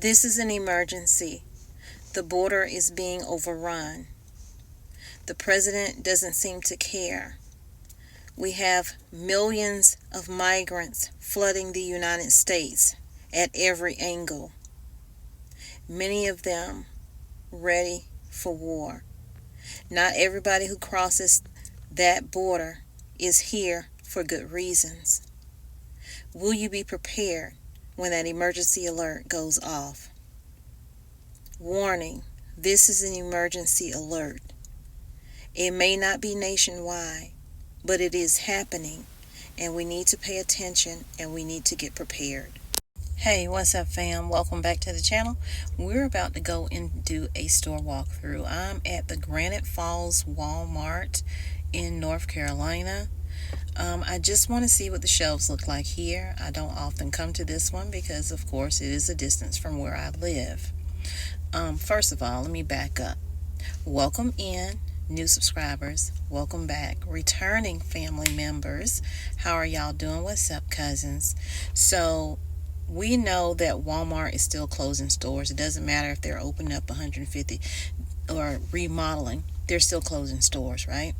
This is an emergency. The border is being overrun. The president doesn't seem to care. We have millions of migrants flooding the United States at every angle. Many of them ready for war. Not everybody who crosses that border is here for good reasons. Will you be prepared when that emergency alert goes off? Warning, this is an emergency alert. It may not be nationwide, but it is happening, and we need to pay attention and we need to get prepared. Hey, what's up, fam? Welcome back to the channel. We're about to go and do a store walkthrough. I'm at the Granite Falls Walmart in North Carolina. I just want to see what the shelves look like here. I don't often come to this one because, of course, it is a distance from where I live. First of all, let me back up. Welcome in, new subscribers. Welcome back, returning family members. How are y'all doing? What's up, cousins? So we know that Walmart is still closing stores. It doesn't matter if they're opening up 150 or remodeling. They're still closing stores, right?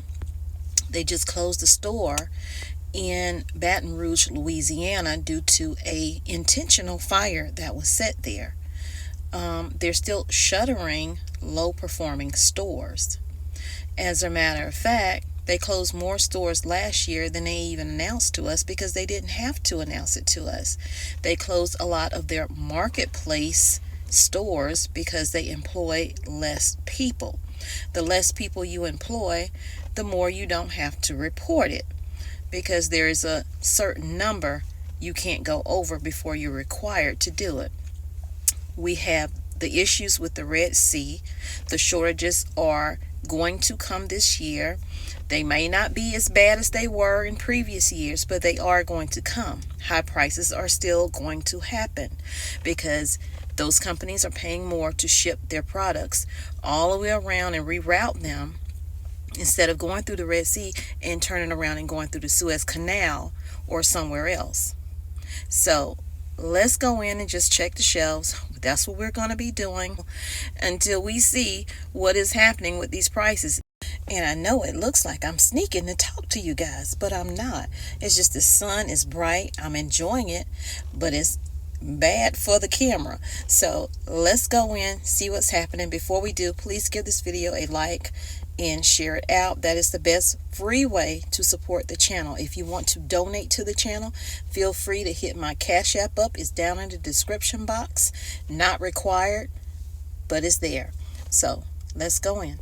They just closed the store in Baton Rouge, Louisiana, due to a intentional fire that was set there. They're still shuttering low-performing stores. As a matter of fact, they closed more stores last year than they even announced to us because they didn't have to announce it to us. They closed a lot of their marketplace stores because they employ less people. The less people you employ, the more you don't have to report it, because there is a certain number you can't go over before you're required to do it. We have the issues with the Red Sea. The shortages are going to come this year. They may not be as bad as they were in previous years, but they are going to come. High prices are still going to happen because those companies are paying more to ship their products all the way around and reroute them instead of going through the Red Sea and turning around and going through the Suez Canal or somewhere else. So let's go in and just check the shelves. That's what we're going to be doing until we see what is happening with these prices. And I know it looks like I'm sneaking to talk to you guys, but I'm not. It's just the sun is bright. I'm enjoying it, but it's bad for the camera. So let's go in, see what's happening. Before we do, please give this video a like and share it out. That is the best free way to support the channel. If you want to donate to the channel, feel free to hit my Cash App up. It's down in the description box. Not required, but it's there. So let's go in.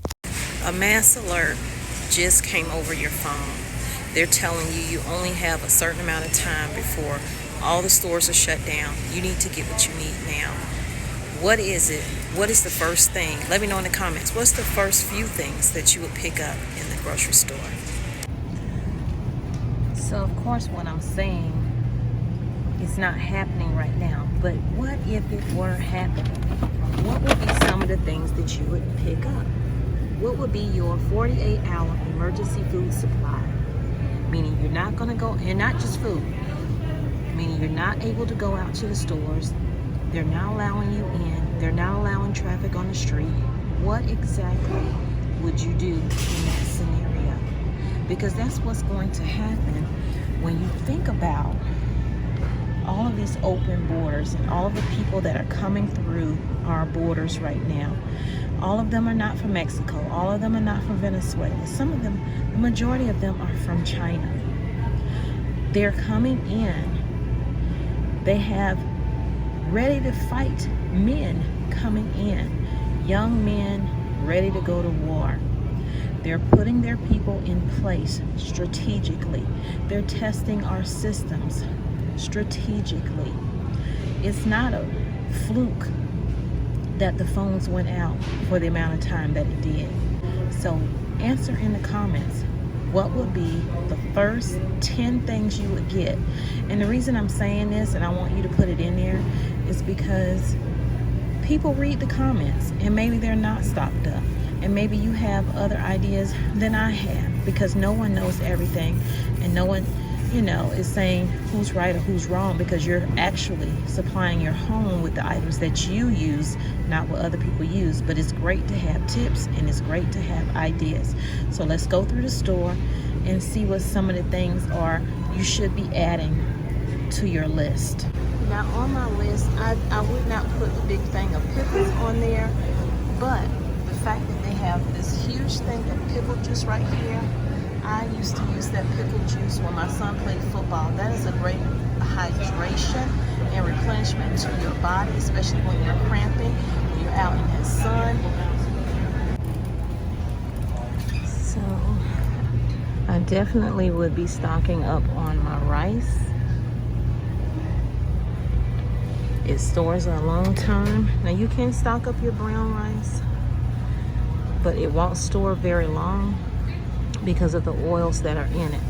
A mass alert just came over your phone. They're telling you you only have a certain amount of time before all the stores are shut down. You need to get what you need now. What is it? What is the first thing? Let me know in the comments. What's the first few things that you would pick up in the grocery store? So, of course, what I'm saying is not happening right now. But what if it were happening? What would be some of the things that you would pick up? What would be your 48-hour emergency food supply? Meaning you're not going to go, and not just food. Meaning you're not able to go out to the stores. They're not allowing you in. They're not allowing traffic on the street. What exactly would you do in that scenario? Because that's what's going to happen when you think about all of these open borders and all of the people that are coming through our borders right now. All of them are not from Mexico. All of them are not from Venezuela. Some of them, the majority of them are from China. They're coming in. They have ready to fight men coming in, young men ready to go to war. They're putting their people in place strategically. They're testing our systems strategically. It's not a fluke that the phones went out for the amount of time that it did. So answer in the comments, what would be the first 10 things you would get? And the reason I'm saying this, and I want you to put it in there, is because people read the comments and maybe they're not stocked up. And maybe you have other ideas than I have, because no one knows everything and no one is saying who's right or who's wrong, because you're actually supplying your home with the items that you use, not what other people use. But it's great to have tips and it's great to have ideas. So let's go through the store and see what some of the things are you should be adding to your list. Now on my list, I would not put the big thing of pickles on there, but the fact that they have this huge thing of pickle juice right here, I used to use that pickle juice when my son played football. That is a great hydration and replenishment to your body, especially when you're cramping, when you're out in the sun. So I definitely would be stocking up on my rice. It stores a long time. Now you can stock up your brown rice, but it won't store very long because of the oils that are in it.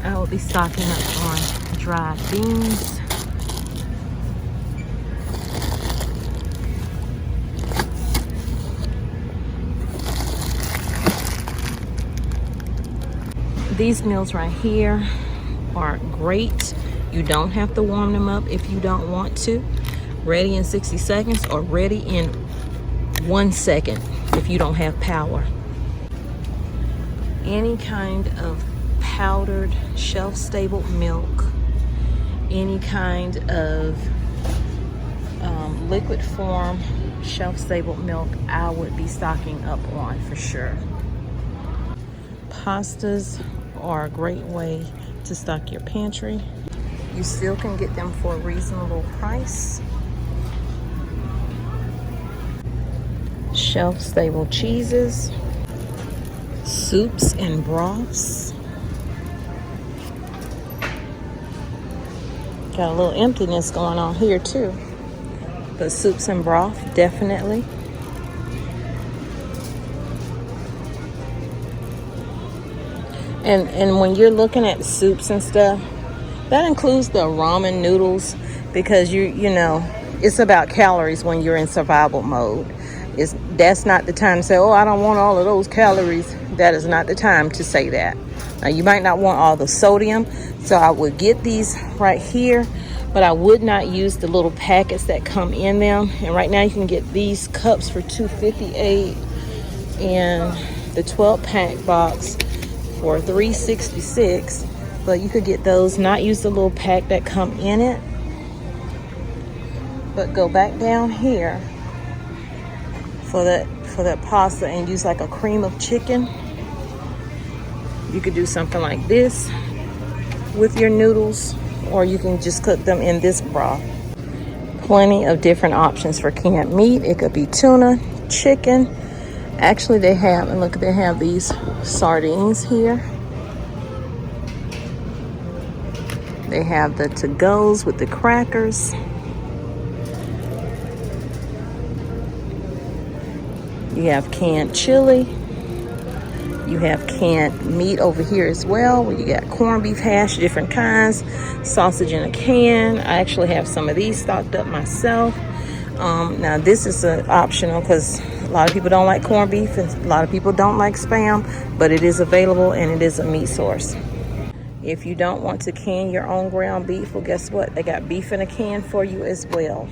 I will be stocking up on dried beans. These meals right here are great. You don't have to warm them up if you don't want to. Ready in 60 seconds or ready in 1 second if you don't have power. Any kind of powdered shelf-stable milk, any kind of liquid form shelf-stable milk, I would be stocking up on for sure. Pastas are a great way to stock your pantry. You still can get them for a reasonable price. Shelf-stable cheeses, soups and broths. Got a little emptiness going on here too, but soups and broth definitely. And when you're looking at soups and stuff, that includes the ramen noodles, because you know it's about calories when you're in survival mode. That's not the time to say, oh, I don't want all of those calories. That is not the time to say that. Now, you might not want all the sodium, so I would get these right here, but I would not use the little packets that come in them. And right now you can get these cups for $2.58 and the 12-pack box for $3.66. But you could get those, not use the little pack that come in it, but go back down here for that pasta and use like a cream of chicken. You could do something like this with your noodles, or you can just cook them in this broth. Plenty of different options for canned meat. It could be tuna, chicken. Actually, they have these sardines here. They have the to-goes with the crackers. You have canned chili. You have canned meat over here as well, where you got corned beef hash, different kinds, sausage in a can. I actually have some of these stocked up myself. Now this is optional because a lot of people don't like corned beef and a lot of people don't like Spam, but it is available and it is a meat source. If you don't want to can your own ground beef, well, guess what? They got beef in a can for you as well.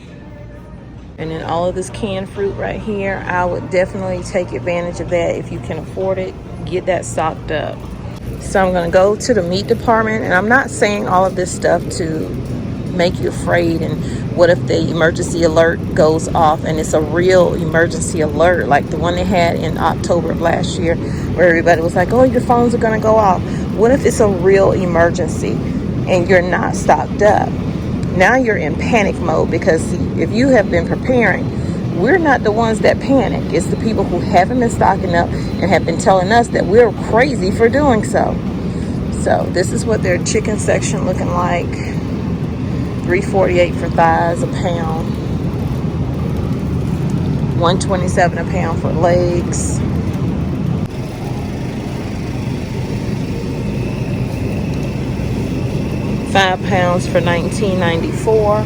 And then all of this canned fruit right here, I would definitely take advantage of that if you can afford it. Get that stocked up. So I'm going to go to the meat department, and I'm not saying all of this stuff to make you afraid. And what if the emergency alert goes off and it's a real emergency alert like the one they had in October of last year, where everybody was like, oh, your phones are going to go off. What if it's a real emergency and you're not stocked up? Now you're in panic mode, because if you have been preparing, we're not the ones that panic. It's the people who haven't been stocking up and have been telling us that we're crazy for doing so. So this is what their chicken section looking like. $3.48 for thighs a pound. $1.27 a pound for legs. £5 for $19.94.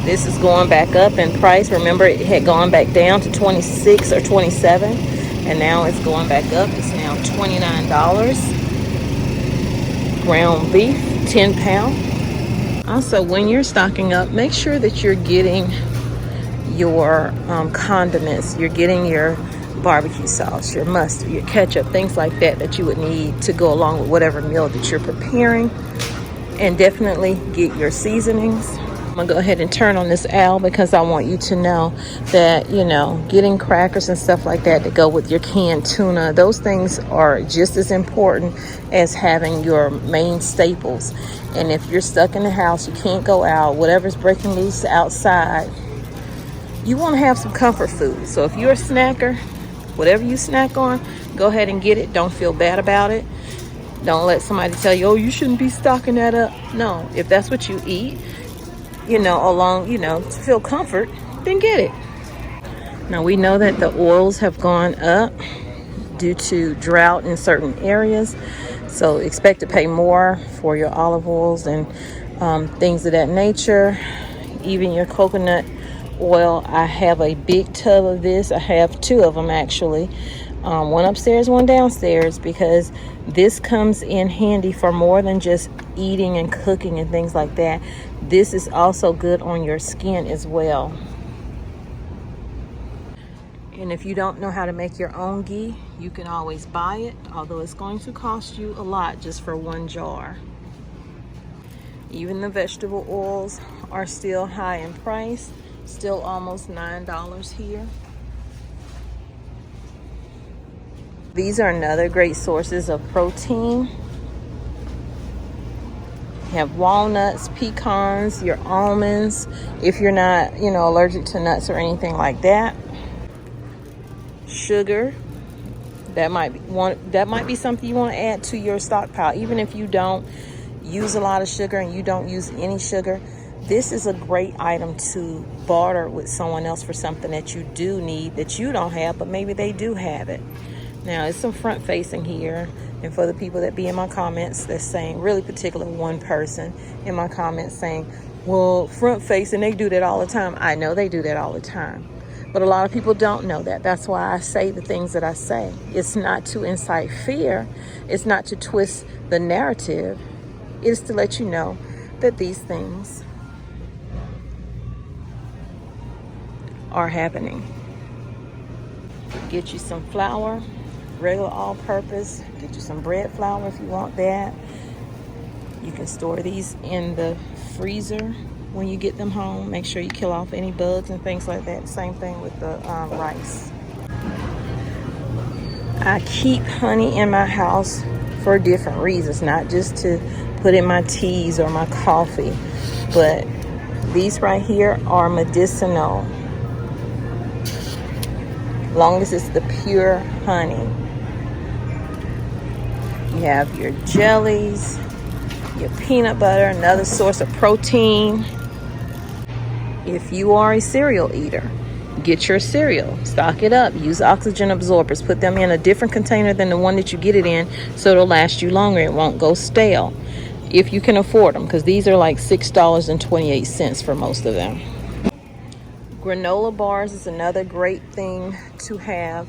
This is going back up in price. Remember, it had gone back down to 26 or 27, and now it's going back up. It's now now $29. Ground beef, 10 pound. Also, when you're stocking up, make sure that you're getting your condiments. You're getting your barbecue sauce, your mustard, your ketchup, things like that that you would need to go along with whatever meal that you're preparing. And definitely get your seasonings. I'm gonna go ahead and turn on this owl because I want you to know that, you know, getting crackers and stuff like that to go with your canned tuna, those things are just as important as having your main staples. And if you're stuck in the house, you can't go out, whatever's breaking loose outside, you want to have some comfort food. So if you're a snacker, whatever you snack on, go ahead and get it. Don't feel bad about it. Don't let somebody tell you, oh, you shouldn't be stocking that up. No, if that's what you eat, you know, along, you know, to feel comfort, then get it. Now we know that the oils have gone up due to drought in certain areas. So expect to pay more for your olive oils and things of that nature. Even your coconut oil. I have a big tub of this. I have two of them actually. One upstairs, one downstairs, because this comes in handy for more than just eating and cooking and things like that. This is also good on your skin as well. And if you don't know how to make your own ghee, you can always buy it, although it's going to cost you a lot just for one jar. Even the vegetable oils are still high in price, still almost $9 here. These are another great sources of protein. You have walnuts, pecans, your almonds, if you're not, you know, allergic to nuts or anything like that. Sugar, that might be something you want to add to your stockpile. Even if you don't use a lot of sugar and you don't use any sugar, this is a great item to barter with someone else for something that you do need that you don't have, but maybe they do have it. Now, it's some front facing here, and for the people that be in my comments that's saying, really particular one person in my comments saying, well, front facing, they do that all the time. I know they do that all the time, but a lot of people don't know that. That's why I say the things that I say. It's not to incite fear. It's not to twist the narrative. It's to let you know that these things are happening. Get you some flour, regular all-purpose. Get you some bread flour if you want that. You can store these in the freezer when you get them home. Make sure you kill off any bugs and things like that. Same thing with the rice. I keep honey in my house for different reasons, not just to put in my teas or my coffee, but these right here are medicinal. Long as it's the pure honey. You have your jellies, your peanut butter, another source of protein. If you are a cereal eater, get your cereal, stock it up, use oxygen absorbers, put them in a different container than the one that you get it in so it'll last you longer. It won't go stale if you can afford them, because these are like $6.28 for most of them. Granola bars is another great thing to have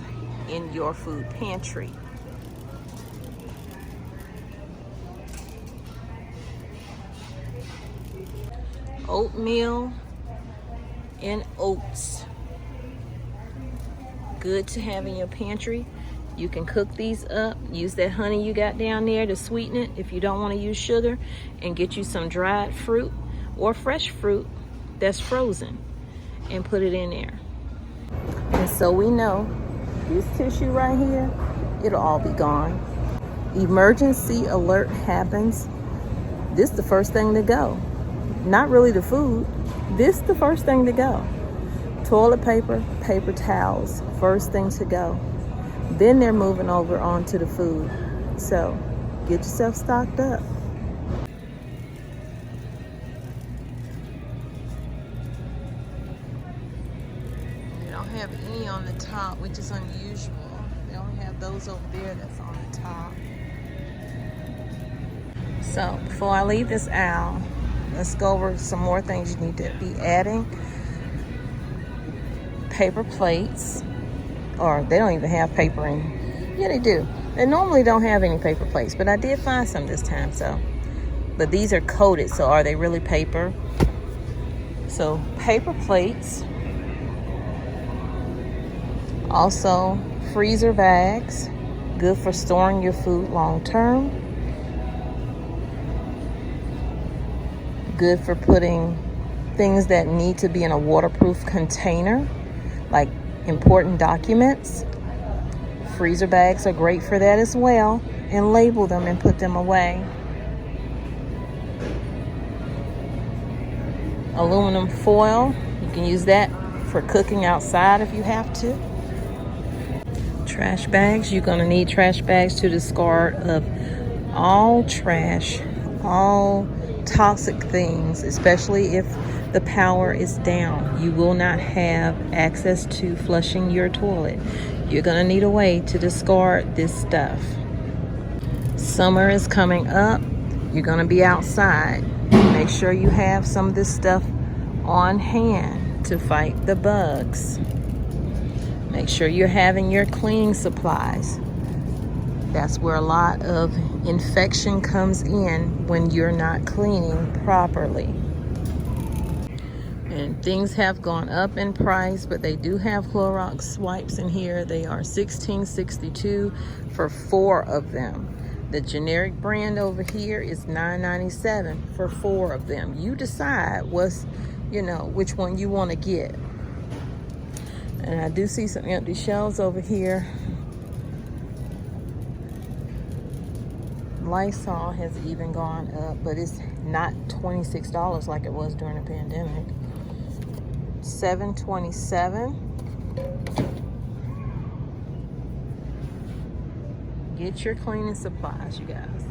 in your food pantry. Oatmeal and oats. Good to have in your pantry. You can cook these up, use that honey you got down there to sweeten it if you don't want to use sugar, and get you some dried fruit or fresh fruit that's frozen and put it in there. And so we know this tissue right here, it'll all be gone. Emergency alert happens, this the first thing to go. Not really the food, this the first thing to go. Toilet paper, paper towels, first thing to go. Then they're moving over onto the food. So get yourself stocked up. They don't have any on the top, which is unusual. They only have those over there that's on the top. So before I leave this aisle, let's go over some more things you need to be adding. Paper plates, or they don't even have paper in. Yeah, they do. They normally don't have any paper plates, but I did find some this time. So, but these are coated, so are they really paper? So paper plates. Also freezer bags, good for storing your food long term. Good for putting things that need to be in a waterproof container, like important documents. Freezer bags are great for that as well, and label them and put them away. Aluminum foil, you can use that for cooking outside if you have to. Trash bags, you're going to need trash bags to discard of all trash, all toxic things, especially if the power is down. You will not have access to flushing your toilet. You're going to need a way to discard this stuff. Summer is coming up. You're going to be outside. Make sure you have some of this stuff on hand to fight the bugs. Make sure you're having your cleaning supplies. That's where a lot of infection comes in when you're not cleaning properly. And things have gone up in price, but they do have Clorox wipes in here. They are $16.62 for 4 of them. The generic brand over here is $9.97 for 4 of them. You decide which one you want to get. And I do see some empty shelves over here. Lysol has even gone up, but it's not $26 like it was during the pandemic. $7.27. Get your cleaning supplies, you guys.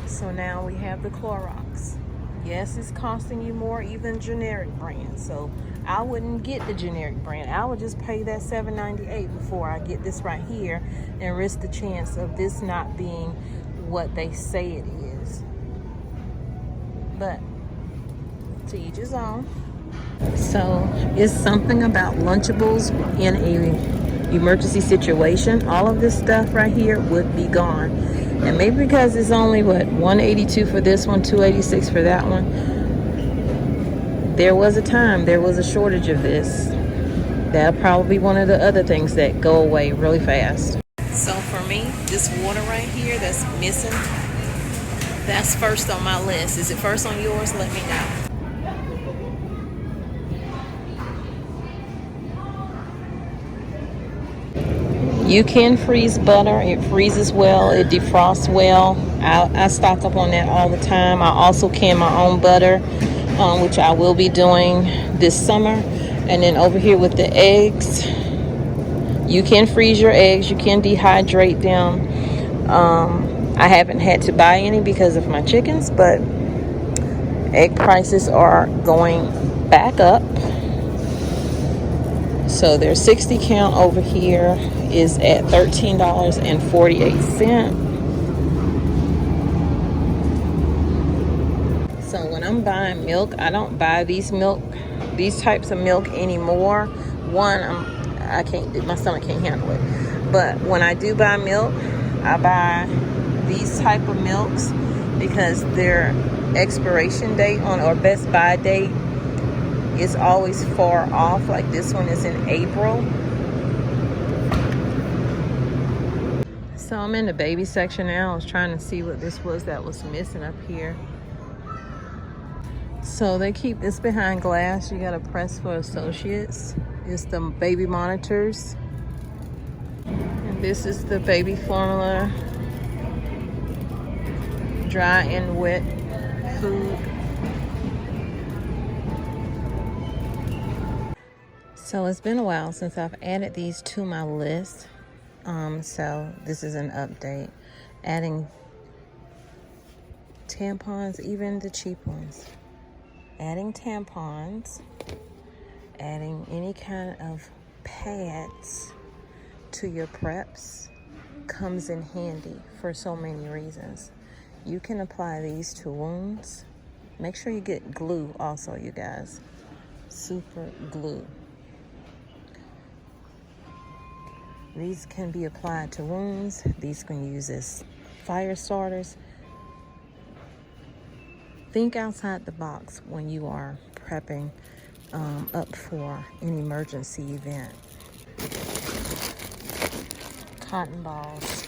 So now we have the Clorox. Yes, it's costing you more, even generic brand. So I wouldn't get the generic brand. I would just pay that $7.98 before I get this right here and risk the chance of this not being what they say it is. But to each his own. So it's something about Lunchables in a emergency situation. All of this stuff right here would be gone. And maybe because it's only $182 for this one, $286 for that one. There was a time, there was a shortage of this. That'll probably be one of the other things that go away really fast. So for me, this water right here that's missing, that's first on my list. Is it first on yours? Let me know. You can freeze butter. It freezes well. It defrosts well. I stock up on that all the time. I also can my own butter, which I will be doing this summer. And then over here with the eggs, you can freeze your eggs. You can dehydrate them. I haven't had to buy any because of my chickens, but egg prices are going back up. So their 60 count over here is at $13.48. So when I'm buying milk, I don't buy these types of milk anymore. One, my stomach can't handle it. But when I do buy milk, I buy these type of milks because their expiration date or best buy date is always far off. Like this one is in April. So I'm in the baby section now. I was trying to see what this was that was missing up here. So they keep this behind glass. You gotta press for associates. It's the baby monitors. And this is the baby formula. Dry and wet food. So it's been a while since I've added these to my list. So this is an update. Adding tampons, even the cheap ones. Adding tampons. Adding any kind of pads to your preps comes in handy for so many reasons. You can apply these to wounds. Make sure you get glue also, you guys. Super glue. These can be applied to wounds. These can use as fire starters. Think outside the box when you are prepping up for an emergency event. Cotton balls.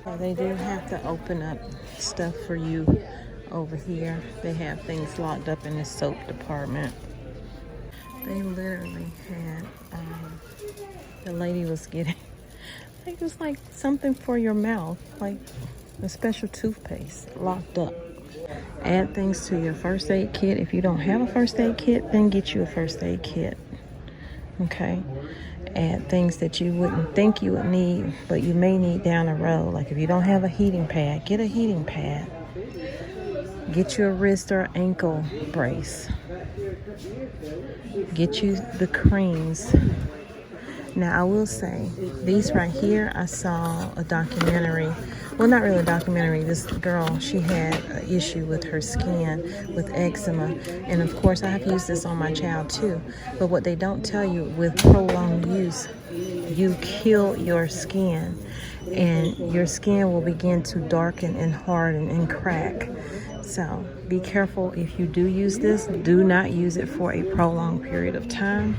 So they do have to open up stuff for you over here. They have things locked up in the soap department. They literally had, the lady was getting, I think it was like something for your mouth, like a special toothpaste locked up. Add things to your first aid kit. If you don't have a first aid kit, then get you a first aid kit. Okay? Add things that you wouldn't think you would need, but you may need down the road. Like if you don't have a heating pad, get a heating pad. Get you a wrist or ankle brace. Get you the creams. Now I will say, these right here, I saw a documentary. Well, not really a documentary. This girl, she had an issue with her skin, with eczema. And of course, I have used this on my child too. But what they don't tell you, with prolonged use, you kill your skin. And your skin will begin to darken and harden and crack. So be careful if you do use this. Do not use it for a prolonged period of time.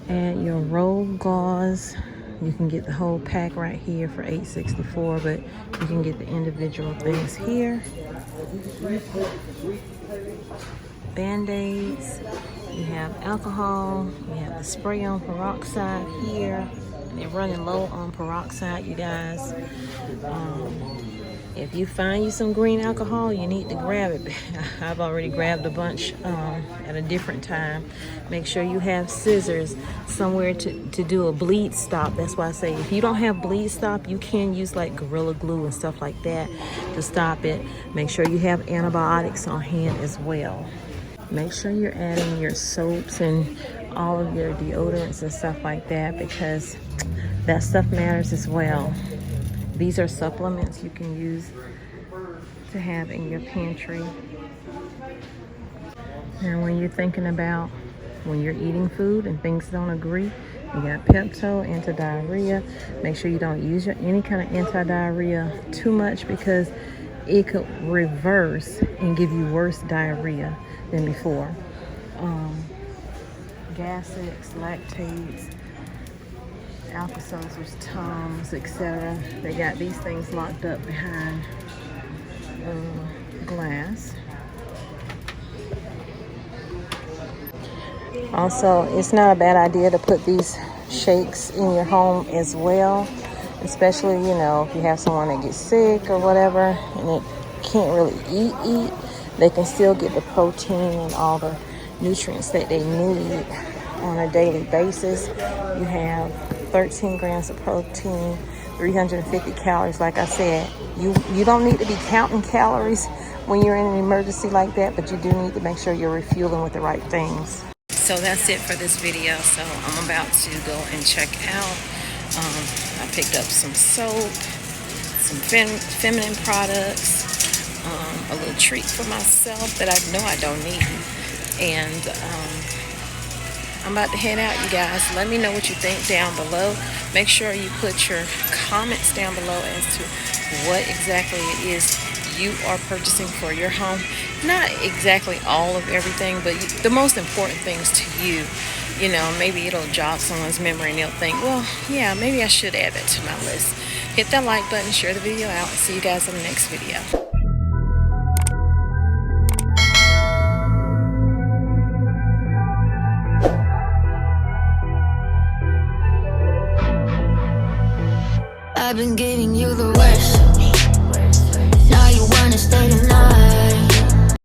Add your roll gauze. You can get the whole pack right here for $8.64, but you can get the individual things here. Band-aids. You have alcohol. You have the spray on peroxide here. They're running low on peroxide, you guys. If you find you some green alcohol, you need to grab it. I've already grabbed a bunch at a different time. Make sure you have scissors somewhere to do a bleed stop. That's why I say if you don't have bleed stop, you can use like Gorilla Glue and stuff like that to stop it. Make sure you have antibiotics on hand as well. Make sure you're adding your soaps and all of your deodorants and stuff like that, because that stuff matters as well. These are supplements you can use to have in your pantry. Now when you're thinking about when you're eating food and things don't agree, you got Pepto, anti-diarrhea. Make sure you don't use any kind of anti-diarrhea too much, because it could reverse and give you worse diarrhea than before. Gasics, lactates, Alka-Seltzers, Tums, etc. They got these things locked up behind glass. Also, it's not a bad idea to put these shakes in your home as well, especially, you know, if you have someone that gets sick or whatever and it can't really eat, they can still get the protein and all the nutrients that they need on a daily basis. You have 13 grams of protein, 350 calories. Like I said, you don't need to be counting calories when you're in an emergency like that, but you do need to make sure you're refueling with the right things. So that's it for this video. So I'm about to go and check out. I picked up some soap, some feminine products, a little treat for myself that I know I don't need, and I'm about to head out, you guys. Let me know what you think down below. Make sure you put your comments down below as to what exactly it is you are purchasing for your home. Not exactly all of everything, but the most important things to you. You know, maybe it'll jog someone's memory and they'll think, well, yeah, maybe I should add that to my list. Hit that like button, share the video out, and see you guys in the next video. I've been giving you the worst.